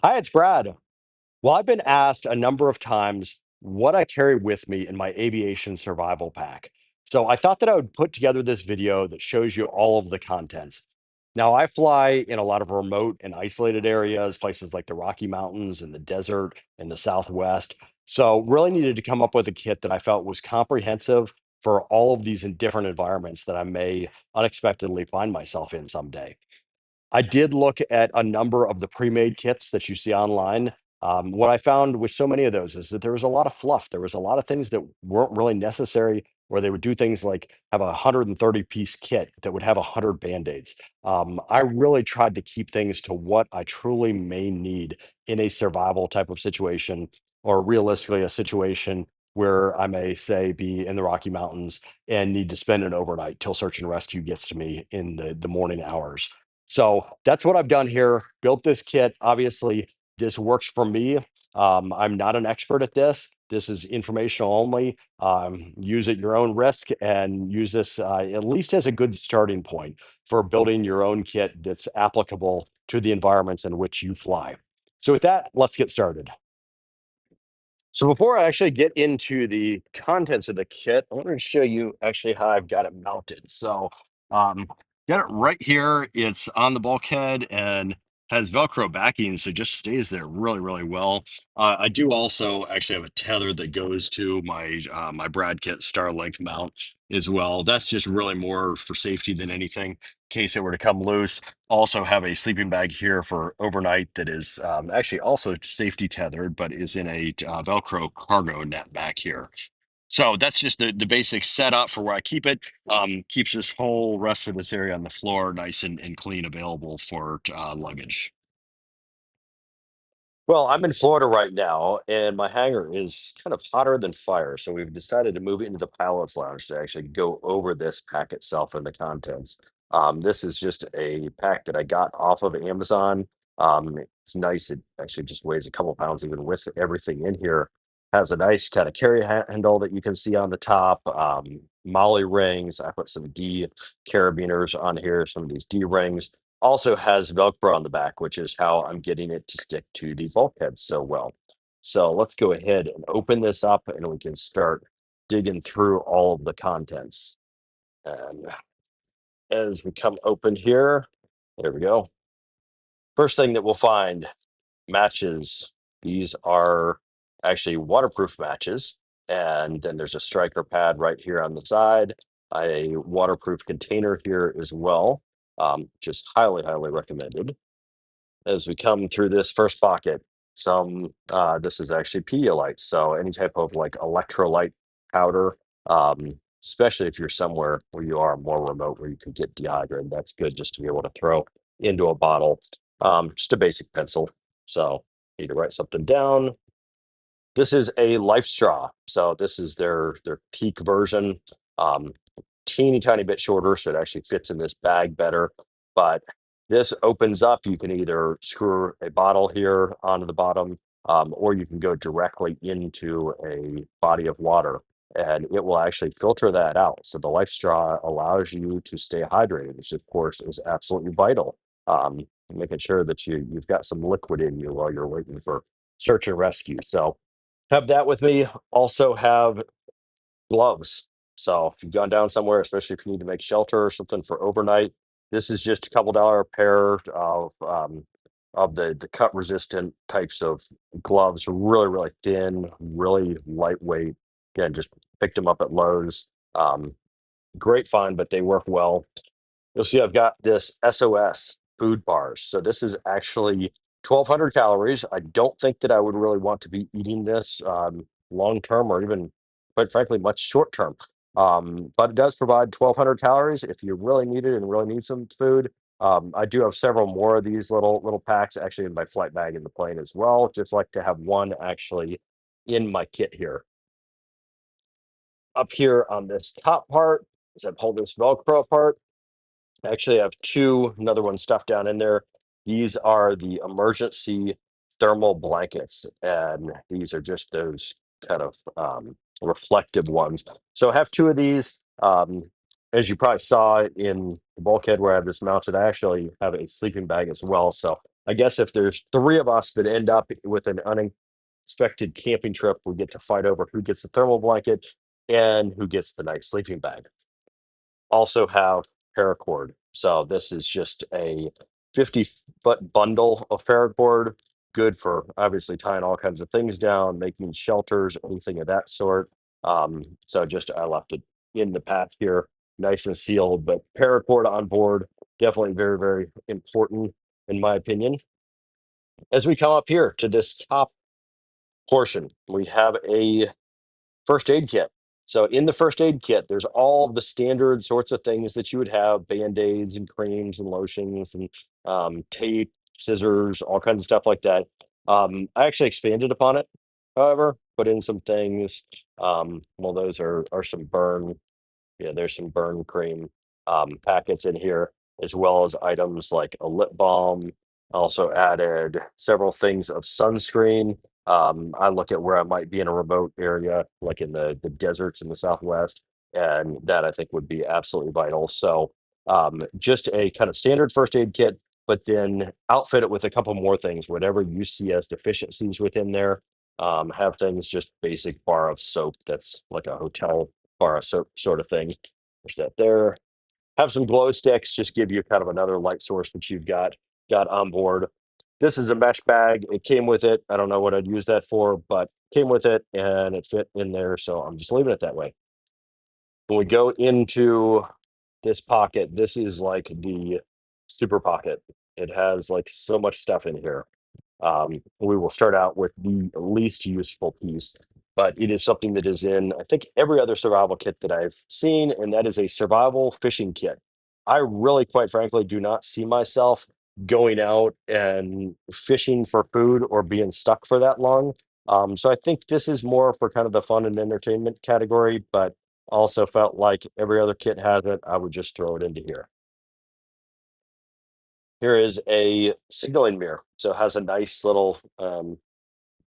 Hi, it's Brad. Well, I've been asked a number of times what I carry with me in my aviation survival pack. So I thought that I would put together this video that shows you all of the contents. Now, I fly in a lot of remote and isolated areas, places like the Rocky Mountains and the desert in the Southwest. So really needed to come up with a kit that I felt was comprehensive for all of these in different environments that I may unexpectedly find myself in someday. I did look at a number of the pre-made kits that you see online. What I found with so many of those is that there was a lot of fluff. There was a lot of things that weren't really necessary, or they would do things like have a 130 piece kit that would have 100 band-aids. I really tried to keep things to what I truly may need in a survival type of situation, or realistically, a situation where I may say be in the Rocky Mountains and need to spend an overnight till search and rescue gets to me in the morning hours. So that's what I've done here. Built this kit. Obviously, this works for me. I'm not an expert at this. This is informational only. Use at your own risk and use this at least as a good starting point for building your own kit that's applicable to the environments in which you fly. So, with that, let's get started. So before I actually get into the contents of the kit, I want to show you actually how I've got it mounted. So got it right here. It's on the bulkhead and has Velcro backing, so it just stays there really, really well. I do also actually have a tether that goes to my Brad Kit Starlink mount as well. That's just really more for safety than anything, in case it were to come loose. Also have a sleeping bag here for overnight that is actually also safety tethered, but is in a Velcro cargo net back here. So that's just the basic setup for where I keep it. Keeps this whole rest of this area on the floor nice and clean, available for luggage. Well, I'm in Florida right now, and my hangar is kind of hotter than fire. So we've decided to move it into the pilot's lounge to actually go over this pack itself and the contents. This is just a pack that I got off of Amazon. It's nice. It actually just weighs a couple pounds, even with everything in here. Has a nice kind of carry handle that you can see on the top. Molly rings. I put some D carabiners on here, some of these D rings. Also has Velcro on the back, which is how I'm getting it to stick to the bulkhead so well. So let's go ahead and open this up and we can start digging through all of the contents. And as we come open here, there we go. First thing that we'll find, matches. These are actually waterproof matches. And then there's a striker pad right here on the side, a waterproof container here as well. Just highly, highly recommended. As we come through this first pocket, this is actually Pedialyte, so any type of like electrolyte powder, um, especially if you're somewhere where you are more remote where you could get dehydrated, that's good just to be able to throw into a bottle. Just a basic pencil. So need to write something down. This is a life straw. So this is their peak version. Um, Teeny tiny bit shorter, so it actually fits in this bag better. But this opens up. You can either screw a bottle here onto the bottom, or you can go directly into a body of water, and it will actually filter that out. So the life straw allows you to stay hydrated, which of course is absolutely vital. Making sure that you've got some liquid in you while you're waiting for search and rescue. So have that with me. Also have gloves. So if you've gone down somewhere, especially if you need to make shelter or something for overnight, this is just a couple dollar pair of the cut resistant types of gloves. Really, really thin, really lightweight. Again, just picked them up at Lowe's. Great find, but they work well. You'll see I've got this SOS food bars. So this is actually 1,200 calories. I don't think that I would really want to be eating this long term, or even, quite frankly, much short term. But it does provide 1,200 calories if you really need it and really need some food. I do have several more of these little packs actually in my flight bag in the plane as well. Just like to have one actually in my kit here. Up here on this top part, as I pull this Velcro apart, actually, I have two, another one stuffed down in there. These are the emergency thermal blankets, and these are just those kind of reflective ones. So I have two of these. As you probably saw in the bulkhead where I have this mounted, I actually have a sleeping bag as well. So I guess if there's three of us that end up with an unexpected camping trip, we get to fight over who gets the thermal blanket and who gets the nice sleeping bag. Also have paracord. So this is just a 50-foot bundle of paracord, good for obviously tying all kinds of things down, making shelters, anything of that sort. So just I left it in the pack here, nice and sealed, but paracord on board, definitely very, very important in my opinion. As we come up here to this top portion, we have a first aid kit. So in the first aid kit, there's all the standard sorts of things that you would have: band-aids and creams and lotions and tape, scissors, all kinds of stuff like that. I actually expanded upon it, however, put in some things. Well, those are some burn, yeah, there's some burn cream packets in here, as well as items like a lip balm. Also added several things of sunscreen. I look at where I might be in a remote area, like in the deserts in the Southwest, and that I think would be absolutely vital. So just a kind of standard first aid kit, but then outfit it with a couple more things, whatever you see as deficiencies within there. Have things just basic bar of soap that's like a hotel bar of soap sort of thing. There's that there. Have some glow sticks, just give you kind of another light source that you've got on board. This is a mesh bag. It came with it. I don't know what I'd use that for, but came with it and it fit in there. So I'm just leaving it that way. When we go into this pocket, this is like the super pocket. It has like so much stuff in here. We will start out with the least useful piece, but it is something that is in, I think, every other survival kit that I've seen, and that is a survival fishing kit. I really, quite frankly, do not see myself going out and fishing for food or being stuck for that long. So I think this is more for kind of the fun and entertainment category, but also felt like every other kit has it. I would just throw it into here. Here is a signaling mirror. So it has a nice little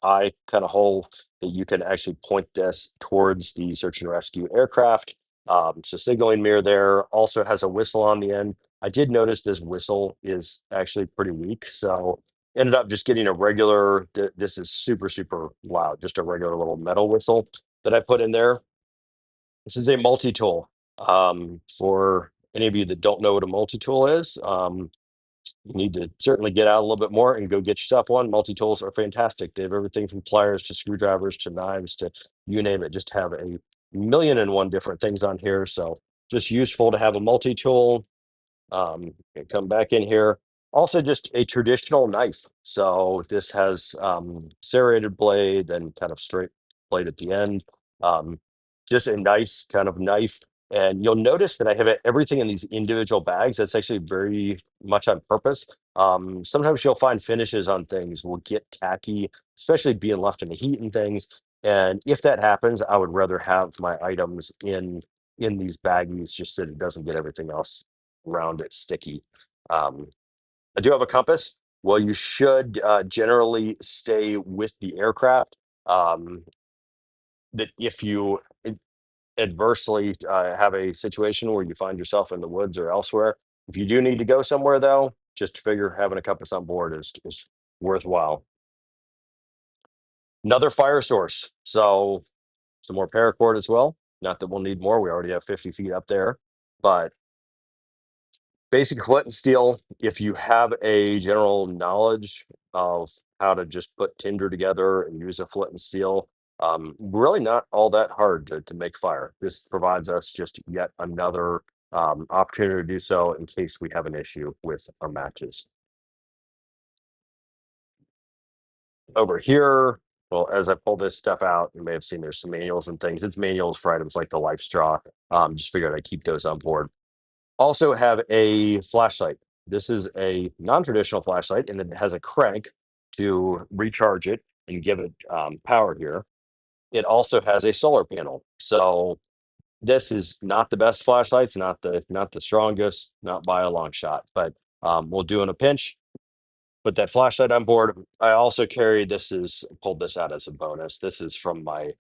eye kind of hole that you can actually point this towards the search and rescue aircraft. So signaling mirror there also has a whistle on the end. I did notice this whistle is actually pretty weak, so ended up just getting a regular. This is super super loud, just a regular little metal whistle that I put in there. This is a multi tool. For any of you that don't know what a multi tool is, you need to certainly get out a little bit more and go get yourself one. Multi-tools are fantastic. They have everything from pliers to screwdrivers to knives to you name it. Just have a million and one different things on here. So just useful to have a multi-tool. And come back in here. Also, just a traditional knife. So this has serrated blade and kind of straight blade at the end. Um, just a nice kind of knife. And you'll notice that I have everything in these individual bags. That's actually very much on purpose. Sometimes you'll find finishes on things will get tacky, especially being left in the heat and things. And if that happens, I would rather have my items in these baggies just so that it doesn't get everything else around it sticky. Um, I do have a compass. Well, you should generally stay with the aircraft. That if you adversely have a situation where you find yourself in the woods or elsewhere, if you do need to go somewhere, though, just figure having a compass on board is worthwhile. Another fire source. So some more paracord as well. Not that we'll need more. We already have 50 feet up there, but basic flint and steel. If you have a general knowledge of how to just put tinder together and use a flint and steel, really not all that hard to make fire. This provides us just yet another opportunity to do so in case we have an issue with our matches. Over here, well, as I pull this stuff out, you may have seen there's some manuals and things. It's manuals for items like the life straw. Just figured I'd keep those on board. Also have a flashlight. This is a non-traditional flashlight, and it has a crank to recharge it and give it power here. It also has a solar panel. So this is not the best flashlight. It's not the strongest, not by a long shot, but we'll do in a pinch. Put that flashlight on board. I also carry this is pulled this out as a bonus. This is from my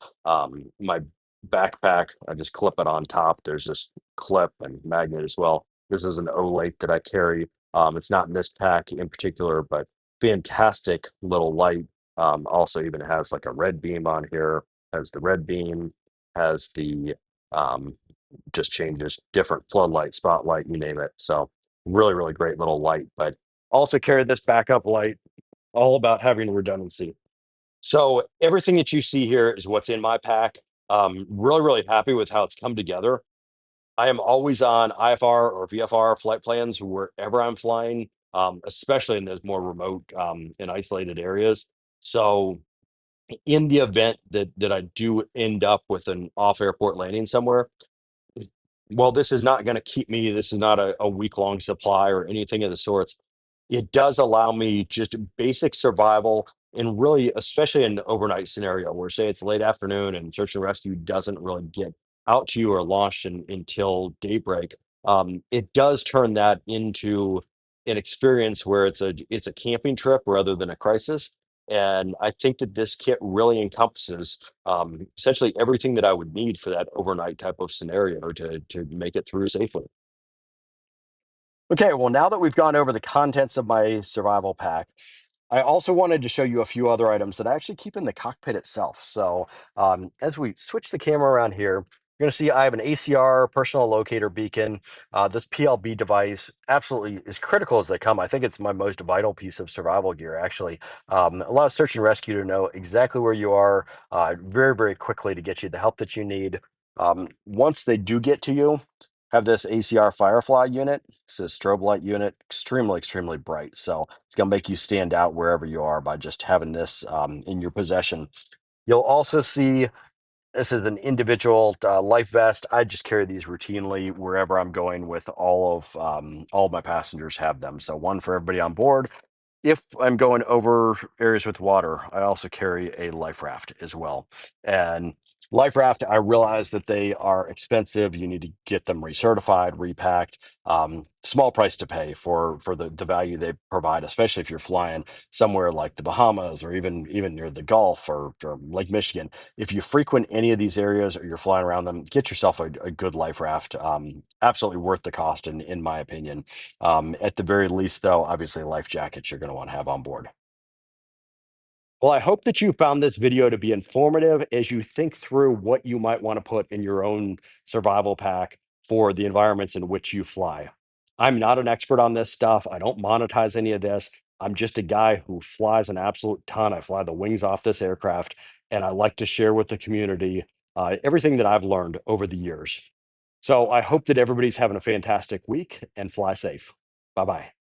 backpack. I just clip it on top. There's this clip and magnet as well. This is an Olate that I carry. It's not in this pack in particular, but fantastic little light. Also even has like a red beam on here, has the red beam, has the um, just changes different floodlight, spotlight, you name it. So really, really great little light, but also carry this backup light, all about having redundancy. So everything that you see here is what's in my pack. Really, really happy with how it's come together. I am always on IFR or VFR flight plans wherever I'm flying, especially in those more remote and isolated areas. So in the event that I do end up with an off airport landing somewhere, well, this is not going to keep me, this is not a week-long supply or anything of the sorts. It does allow me just basic survival, and really, especially in an overnight scenario where, say, it's late afternoon and search and rescue doesn't really get out to you or launched until daybreak. It does turn that into an experience where it's a camping trip rather than a crisis. And I think that this kit really encompasses essentially everything that I would need for that overnight type of scenario to make it through safely. Okay, well, now that we've gone over the contents of my survival pack, I also wanted to show you a few other items that I actually keep in the cockpit itself. So as we switch the camera around here, you're going to see I have an ACR personal locator beacon. This PLB device absolutely is critical as they come. I think it's my most vital piece of survival gear, actually. A lot of search and rescue to know exactly where you are very, very quickly to get you the help that you need. Once they do get to you, have this ACR Firefly unit. It's a strobe light unit, extremely, extremely bright. So it's going to make you stand out wherever you are by just having this in your possession. You'll also see this is an individual life vest. I just carry these routinely wherever I'm going with all of my passengers have them. So one for everybody on board. If I'm going over areas with water, I also carry a life raft as well. And life raft, I realize that they are expensive. You need to get them recertified, repacked. Small price to pay for the value they provide, especially if you're flying somewhere like the Bahamas or even near the Gulf or Lake Michigan. If you frequent any of these areas or you're flying around them, get yourself a good life raft. Absolutely worth the cost, in my opinion. At the very least, though, obviously life jackets you're going to want to have on board. Well, I hope that you found this video to be informative as you think through what you might want to put in your own survival pack for the environments in which you fly. I'm not an expert on this stuff. I don't monetize any of this. I'm just a guy who flies an absolute ton. I fly the wings off this aircraft, and I like to share with the community everything that I've learned over the years. So I hope that everybody's having a fantastic week and fly safe. Bye bye.